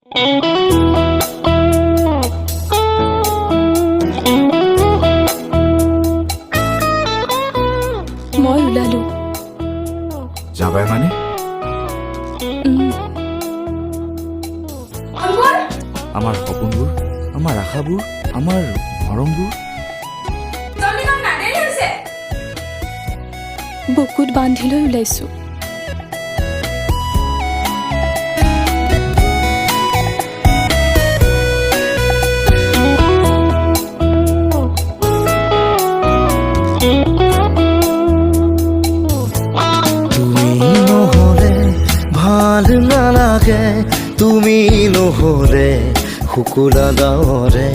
মই ওলালো। যাবাই মানে? আমাৰ সপোনবোৰ, আমাৰ আশাবোৰ, আমাৰ মৰমবোৰ বুকুত বান্ধি লৈ ওলাইছো। তুমি নহলে ভাল নালাগে, তুমি নহলে শুকুলা ডাৱৰে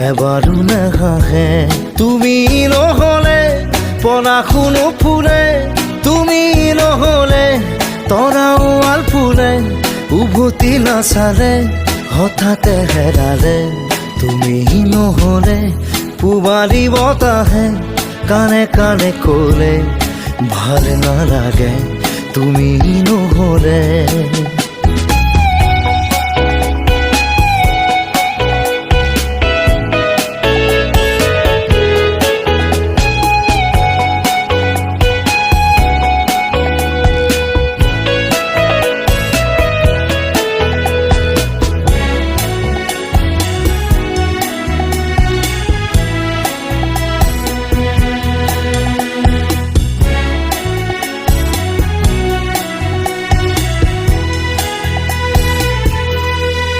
এবাৰো নাহাহে, তুমি নহলে পলাশো নুফুলে, তুমি নহলে তৰাও আল ফুলে, উভতি নাচালে হঠাতে হেৰালে, তুমি নহলে পূবালী বতাহে কাণে কাণে ক'লে ভাল নালাগে, তুমি নহলে।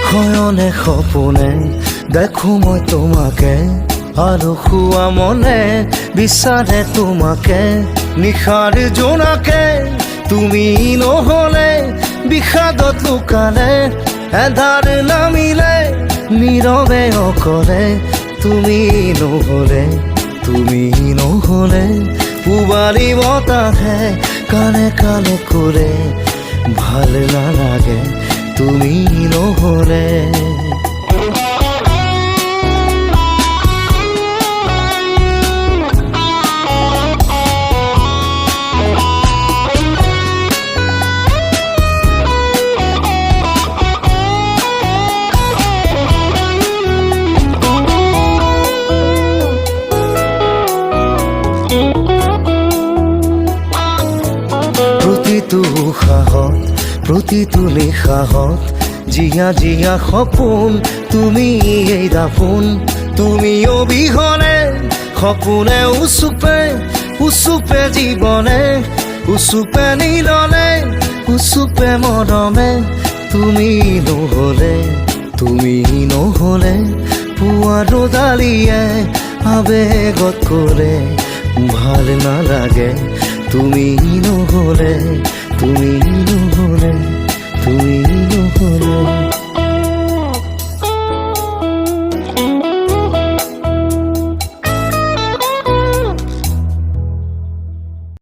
শয়নে সপোনে দেখো মই তোমাকে, আৰু শুৱা মনে বিচাৰে তোমাকে, নিশাৰ জোনাকে তুমি নহলে বিষাদত লুকালে, এধাৰ নামিলে নীৰৱে অকলে, তুমি নহলে, তুমি নহলে পূবালী বতাহে কাণে কাণে ক'লে ভাল নালাগে, তুমি নহলে। প্ৰতিটো উশাহত প্ৰতিটো নিশাহত জিয়া জিয়া সপোন, তুমি এই দাপোন, তুমি অবিহনে সপোনে উচুপে উচুপে জীৱনে, উচুপে নীলনে উচুপে মৰমে, তুমি নহলে, তুমি নহলে পুৱা ৰ'দালিয়ে আবেগত ক'লে ভাল নালাগে, তুমি নহলে, তুমি নহলে, তুমি নহলে।